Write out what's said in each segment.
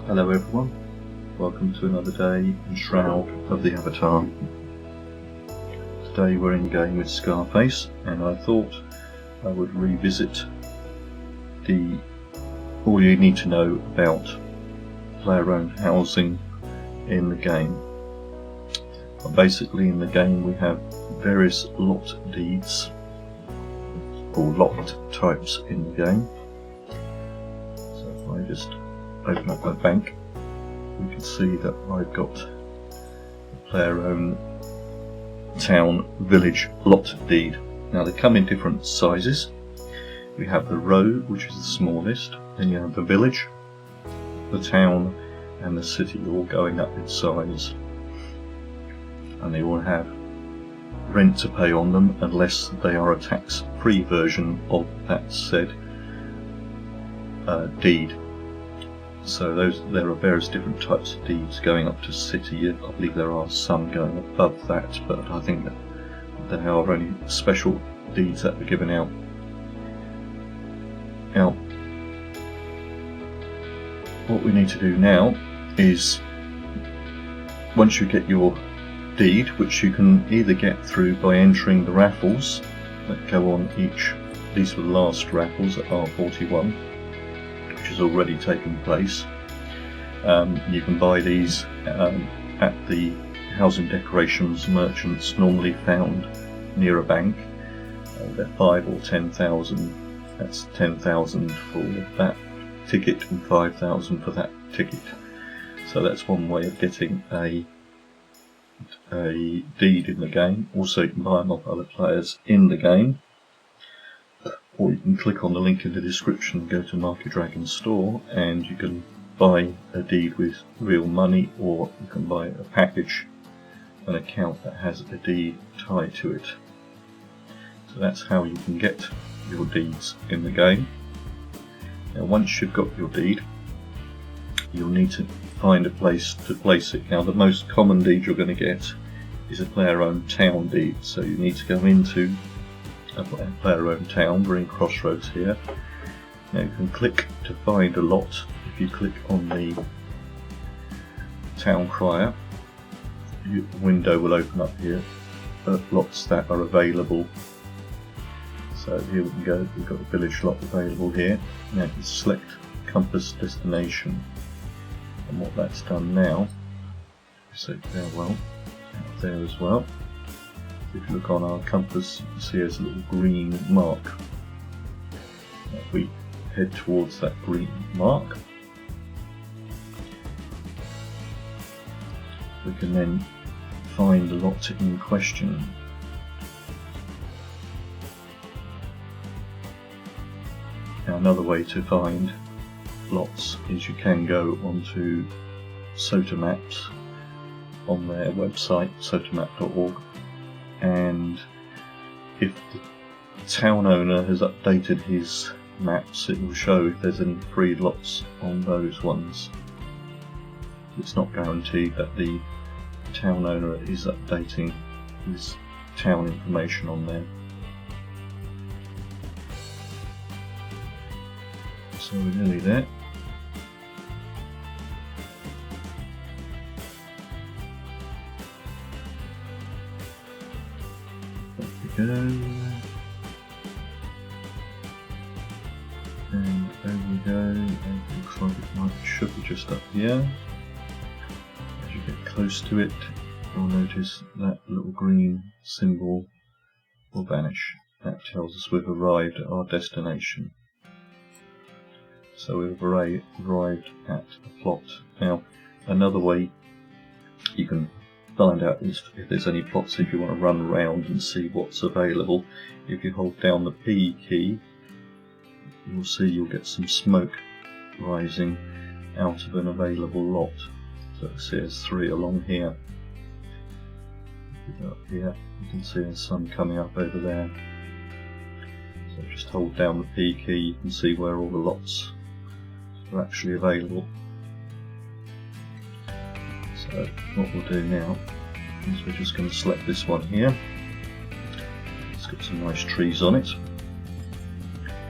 Hello everyone, welcome to another day in Shroud of the Avatar. Today we're in game with Scarface, and I thought I would revisit all you need to know about player-owned housing in the game. Basically in the game we have various lot deeds, or lot types in the game. So if I just open up my bank, we can see that I've got a player-owned town village lot deed. Now they come in different sizes. We have the road, which is the smallest, then you have the village, the town and the city, all going up in size, and they all have rent to pay on them unless they are a tax-free version of that said deed. So there are various different types of deeds going up to city. I believe there are some going above that, but I think that there are only special deeds that are given out. Now, what we need to do now is, once you get your deed, which you can either get through by entering the raffles that go on each, these were the last raffles at R41, which has already taken place. You can buy these at the housing decorations merchants normally found near a bank. They're 5 or 10,000. That's 10,000 for that ticket and 5,000 for that ticket. So that's one way of getting a deed in the game. Also you can buy them off other players in the game, or you can click on the link in the description and go to Market Dragon store and you can buy a deed with real money, or you can buy a package, an account that has a deed tied to it. So that's how you can get your deeds in the game. Now once you've got your deed, you'll need to find a place to place it. Now the most common deed you're going to get is a player-owned town deed, so you need to go into a player-owned town. We're in Crossroads here. Now you can click to find a lot. If you click on the town crier, a window will open up here, lots that are available. So here we can go, we've got a village lot available here. Now you can select compass destination, and what that's done now, so there, well, out there as well. If you look on our compass, you can see there's a little green mark. If we head towards that green mark, we can then find the lot in question. Now another way to find lots is you can go onto SOTA Maps on their website, sotamap.org, and if the town owner has updated his maps, it will show if there's any free lots on those ones. It's not guaranteed that the town owner is updating his town information on there. So we're nearly there. There we go. And there we go. And it looks like it should be just up here. As you get close to it, you'll notice that little green symbol will vanish. That tells us we've arrived at our destination. So we've arrived at a plot. Now another way you can find out is if there's any plots, if you want to run around and see what's available. If you hold down the P key, you'll see you'll get some smoke rising out of an available lot. So it says 3 along here. If you go up here, you can see there's some coming up over there. So just hold down the P key, you can see where all the lots are actually available. So what we'll do now is we're just going to select this one here. It's got some nice trees on it.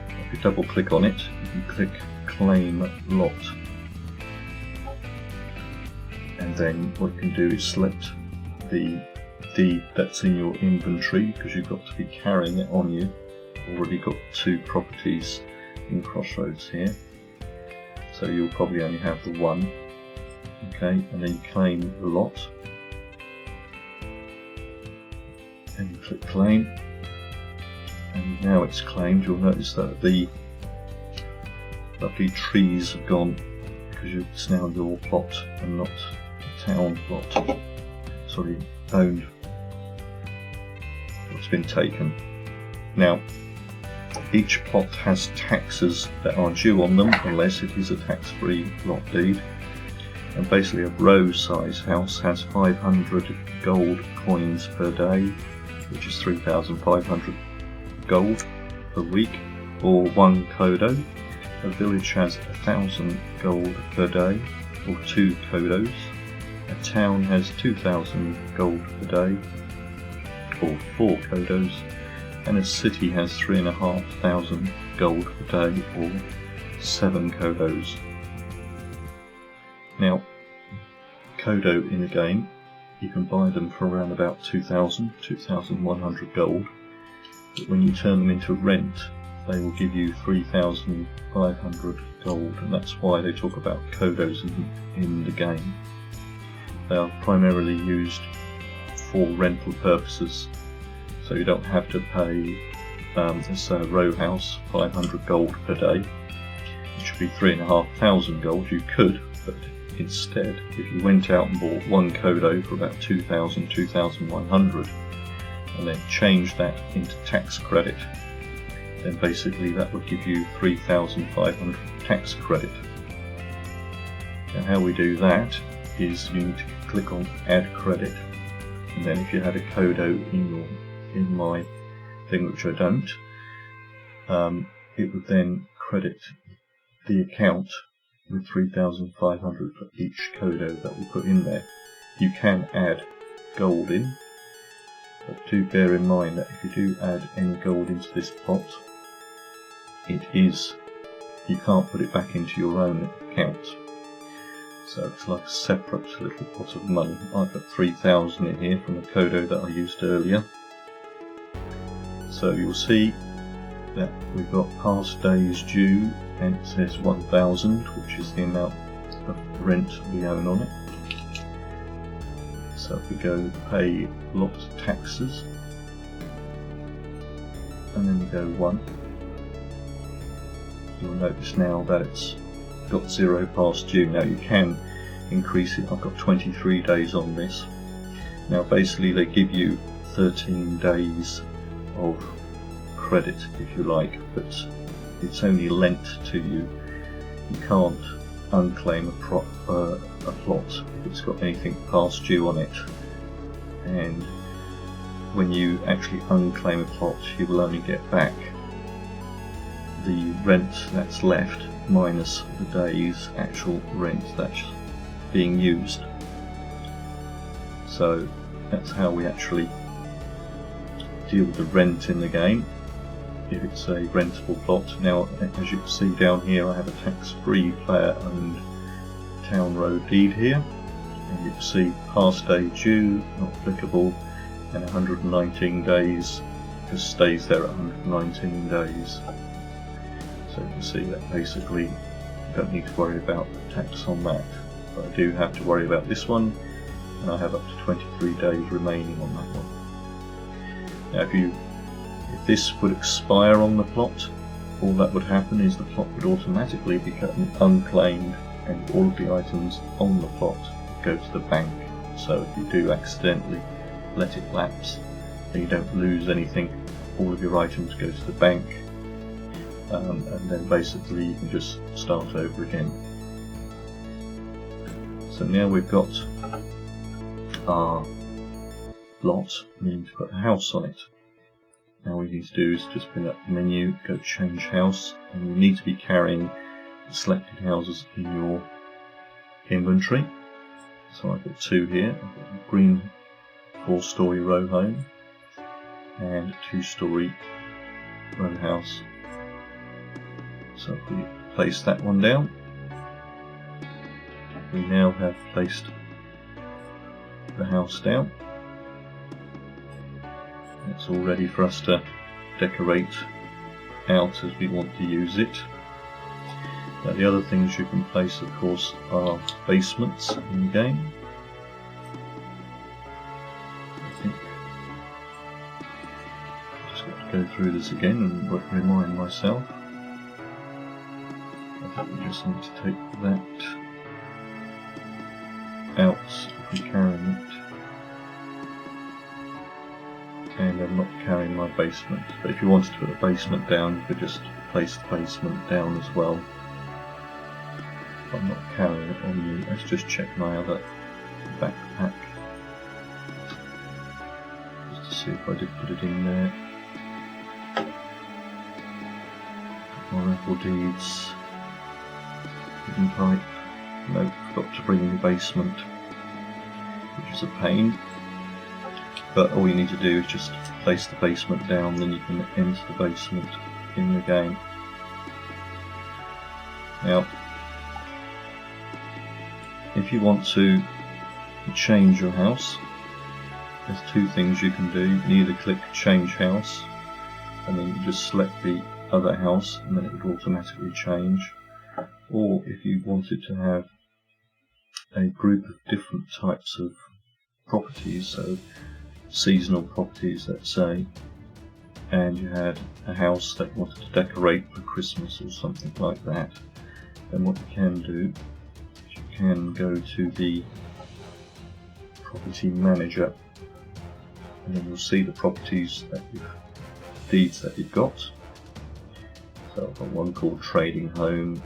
If you double click on it, you can click claim lot. and then what you can do is select the deed that's in your inventory, because you've got to be carrying it on you. Already got 2 properties in Crossroads here, so you'll probably only have the one. Okay, and then you claim the lot, and you click claim, and now it's claimed. You'll notice that the lovely trees have gone, because it's now your plot and not a town plot. Sorry, owned. What's been taken. Now, each plot has taxes that are due on them, unless it is a tax-free lot deed. And basically, a row-size house has 500 gold coins per day, which is 3,500 gold per week, or 1 kodo. A village has 1,000 gold per day, or 2 kodos. A town has 2,000 gold per day, or 4 kodos. And a city has 3,500 gold per day, or 7 kodos. Now, kodo in the game, you can buy them for around about 2,100 gold, but when you turn them into rent, they will give you 3,500 gold, and that's why they talk about kodos in the game. They are primarily used for rental purposes, so you don't have to pay this row house 500 gold per day, which would be 3,500 gold. You could, but instead, if you went out and bought 1 kodo for about 2,000, 2,100, and then changed that into tax credit, then basically that would give you 3,500 tax credit. Now how we do that is you need to click on add credit, and then if you had a kodo in my thing, which I don't, it would then credit the account with 3,500 for each kodo that we put in there. You can add gold in, but do bear in mind that if you do add any gold into this pot, you can't put it back into your own account. So it's like a separate little pot of money. I've got 3,000 in here from the kodo that I used earlier. So you'll see that we've got past days due, and it says 1,000, which is the amount of rent we own on it. So if we go pay lot taxes, and then we go 1, you'll notice now that it's got 0 past due. Now you can increase it. I've got 23 days on this. Now basically they give you 13 days of credit, if you like, but it's only lent to you. You can't unclaim a plot if it's got anything past due on it, and when you actually unclaim a plot, you will only get back the rent that's left minus the day's actual rent that's being used. So that's how we actually deal with the rent in the game, if it's a rentable plot. Now, as you can see down here, I have a tax-free player-owned town road deed here, and you can see past day due, not applicable, and 119 days just stays there at 119 days. So you can see that basically you don't need to worry about the tax on that, but I do have to worry about this one, and I have up to 23 days remaining on that one. Now if this would expire on the plot, all that would happen is the plot would automatically become unclaimed, and all of the items on the plot would go to the bank. So if you do accidentally let it lapse, then you don't lose anything. All of your items go to the bank, and then basically you can just start over again. So now we've got our lot, we need to put a house on it. Now what you need to do is just bring up the menu, go to change house, and you need to be carrying the selected houses in your inventory. So I've got 2 here. I've got a green 4-storey row home and a 2-storey row house. So if we place that one down, we now have placed the house down. It's all ready for us to decorate out as we want to use it. Now the other things you can place, of course, are basements in the game. I think I've just got to go through this again and remind myself. I think we just need to take that out if we're carrying it. And I'm not carrying my basement, but if you wanted to put a basement down, you could just place the basement down as well. I'm not carrying it on me. Let's just check my other backpack just to see if I did put it in there. My raffle deeds, hidden pipe. Nope, forgot to bring in the basement, which is a pain. But all you need to do is just place the basement down, then you can enter the basement in the game. Now, if you want to change your house, there's two things you can do. You can either click change house, and then you just select the other house, and then it will automatically change. Or if you wanted to have a group of different types of properties, so seasonal properties, let's say, and you had a house that you wanted to decorate for Christmas or something like that, then what you can do is you can go to the property manager, and then you'll see the properties that deeds that you've got. So I've got one called Trading Home,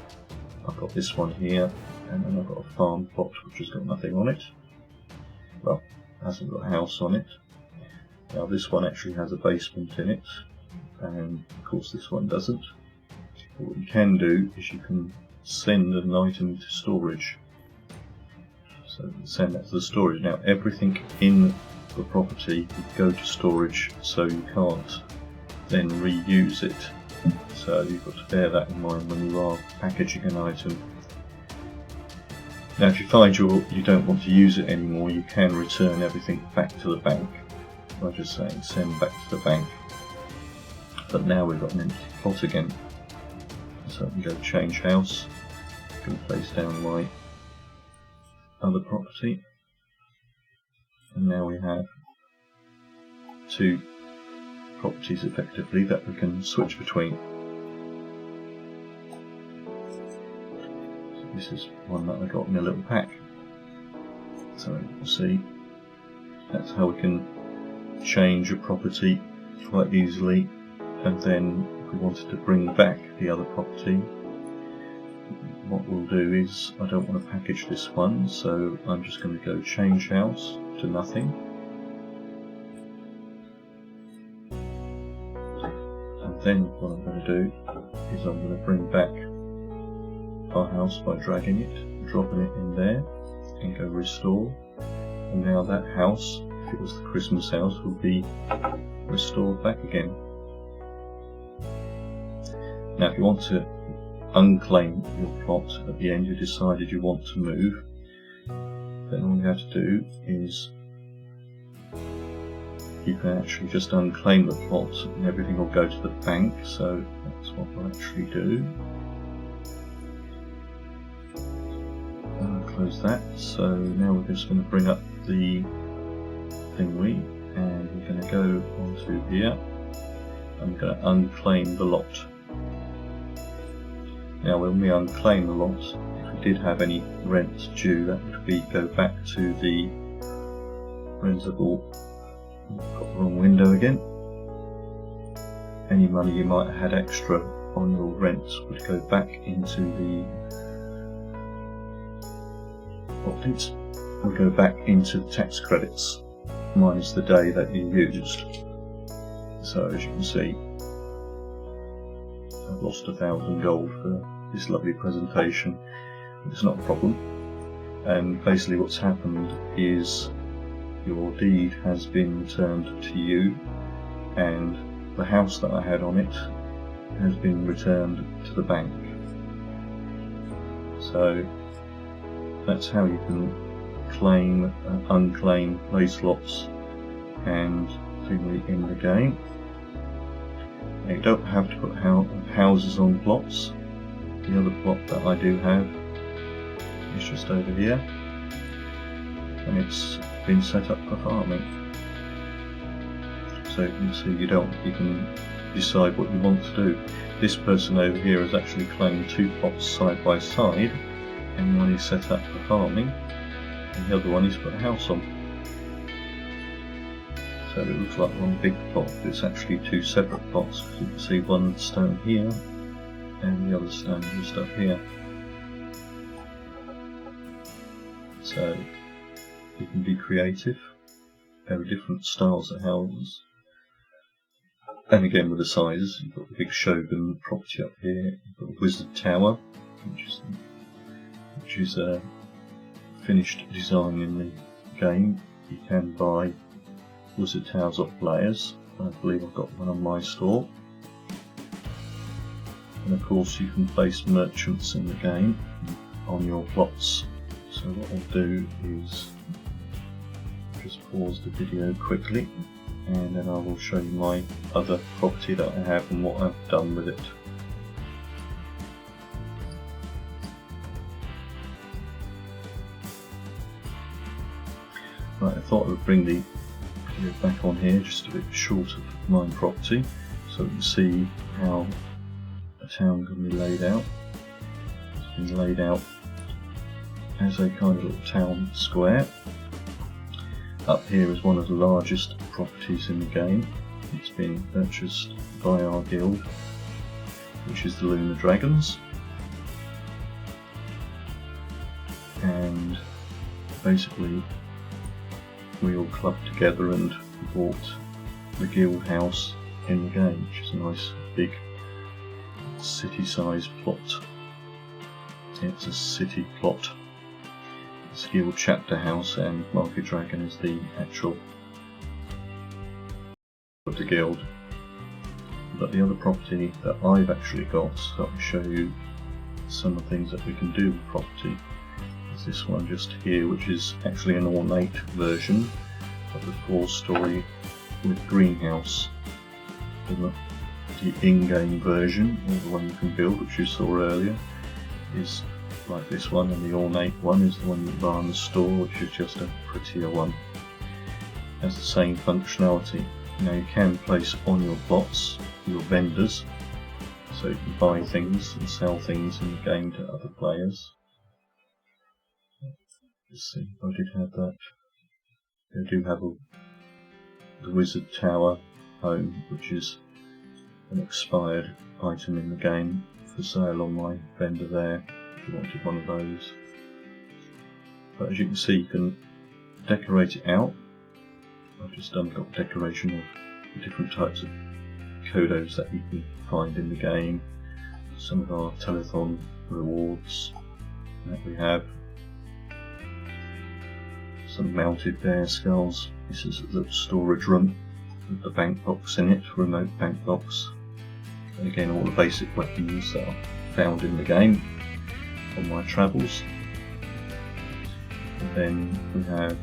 I've got this one here, and then I've got a farm plot which has got nothing on it. Well, it hasn't got a house on it. Now this one actually has a basement in it, and of course this one doesn't. But what you can do is you can send an item to storage. So you can send that to the storage. Now everything in the property would go to storage, so you can't then reuse it. So you've got to bear that in mind when you are packaging an item. Now if you find you don't want to use it anymore, you can return everything back to the bank by just saying send back to the bank. But now we've got an empty plot again, so I can go change house. I can place down my other property, and now we have two properties effectively that we can switch between. So this is one that I got in a little pack, so you can see that's how we can change a property quite easily. And then if we wanted to bring back the other property, what we'll do is, I don't want to package this one, so I'm just going to go change house to nothing, and then what I'm going to do is I'm going to bring back our house by dragging it, dropping it in there, and go restore, and now that house, if it was the Christmas house, will be restored back again. Now if you want to unclaim your plot at the end, you decided you want to move, then all you have to do is you can actually just unclaim the plot and everything will go to the bank, so that's what we'll actually do. Close that. So now we're just going to bring up the thingy, and we're going to go onto here. I'm going to unclaim the lot. Now when we unclaim the lot, if we did have any rent due, that would be go back to the rentable. Got the wrong window again. Any money you might have had extra on your rent would go back into the profits. Would go back into tax credits minus the day that you used. So as you can see, I've lost 1,000 gold for this lovely presentation. It's not a problem. And basically what's happened is your deed has been returned to you, and the house that I had on it has been returned to the bank. So that's how you can claim, unclaim, place lots and thingy in the game. Now you don't have to put houses on plots. The other plot that I do have is just over here, and it's been set up for farming. So you can see you can decide what you want to do. This person over here has actually claimed 2 plots side by side, and one is set up for farming and the other one is put a house on. So it looks like one big plot, but it's actually 2 separate plots. You can see one stone here and the other stone just up here. So you can be creative, very different styles of houses. And again with the sizes, you've got the big shogun property up here, you've got the wizard tower, which is a finished design in the game. You can buy wizard towers off players. I believe I've got one on my store. And of course you can place merchants in the game on your plots. So what I'll do is just pause the video quickly, and then I will show you my other property that I have and what I've done with it. Right, I thought I would bring the video back on here just a bit short of my property so we can see how a town can be laid out. It's been laid out as a kind of little town square. Up here is one of the largest properties in the game. It's been purchased by our guild, which is the Lunar Dragons, and basically we all clubbed together and bought the guild house in the game, which is a nice big city-sized plot. It's a city plot. It's guild chapter house, and Market Dragon is the actual of the guild. But the other property that I've actually got, so I'll show you some of the things that we can do with property, is this one just here, which is actually an ornate version of the 4-story with greenhouse. The in-game version, or the one you can build, which you saw earlier, is like this one, and the ornate one is the one you buy in the store, which is just a prettier one. It has the same functionality. Now you can place on your plots your vendors, so you can buy things and sell things in the game to other players. Let's see, I did have that. I do have the Wizard Tower home, which is an expired item in the game, for sale on my vendor there, if you wanted one of those. But as you can see, you can decorate it out. I've just got decoration of the different types of kodos that you can find in the game. Some of our telethon rewards that we have. Some mounted bear skulls. This is a little storage room with the bank box in it, remote bank box. And again, all the basic weapons that are found in the game on my travels. And then we have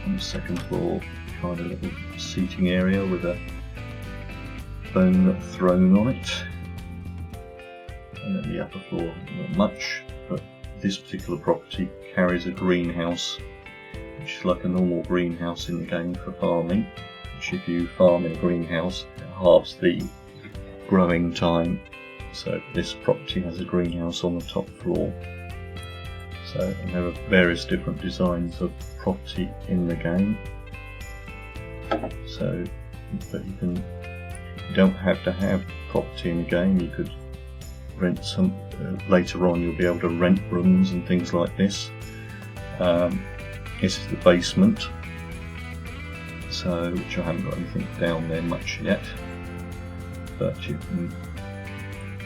on the second floor kind of little seating area with a bone throne on it. And then the upper floor, not much, but this particular property carries a greenhouse, which is like a normal greenhouse in the game for farming, which if you farm in a greenhouse, it halves the growing time. So this property has a greenhouse on the top floor. So and there are various different designs of property in the game. So, but you don't have to have property in the game. You could rent some. Later on, you'll be able to rent rooms and things like this. This is the basement, so which I haven't got anything down there much yet. But you can,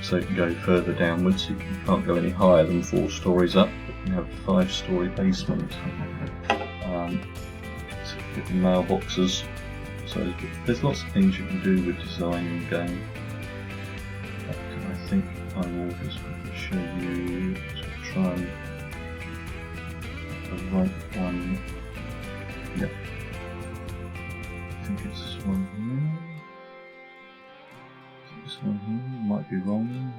so you can go further downwards. You can't go any higher than 4 stories up. But you can have a 5-story basement. So different mailboxes. So there's lots of things you can do with designing the game. But I think I will just show you, try and the right one. Yep. I think it's this one here. Is it this one here? Might be wrong.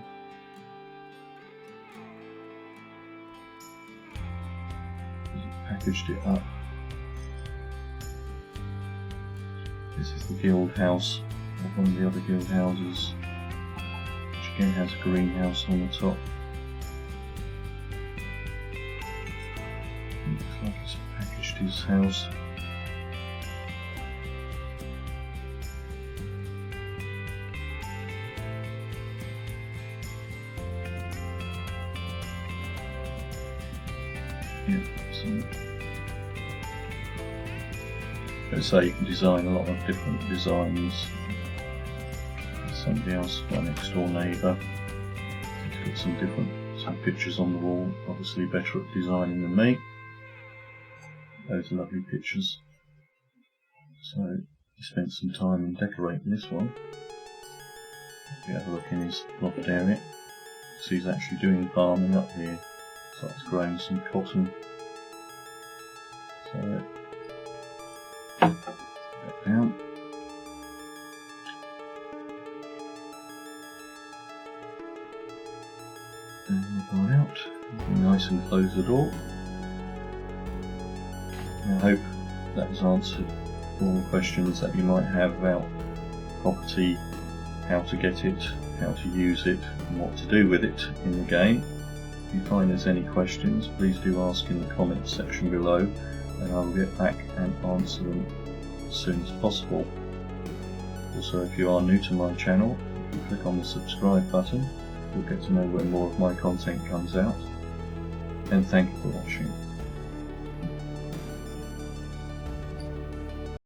Packaged it up. This is the guild house of one of the other guild houses, which again has a greenhouse on the top. Looks like he's packaged his house. Yeah, so you can design a lot of different designs. Somebody else, my next door neighbour, to put some pictures on the wall. Obviously better at designing than me. Those are lovely pictures. So he spent some time in decorating this one. If you have a look in his loft area, so he's actually doing farming up here. So it's growing some cotton. So back down. And we'll go out. Be nice and close the door. I hope that has answered all the questions that you might have about property, how to get it, how to use it, and what to do with it in the game. If you find there's any questions, please do ask in the comments section below, and I will get back and answer them as soon as possible. Also, if you are new to my channel, if you click on the subscribe button, you'll get to know when more of my content comes out. And thank you for watching.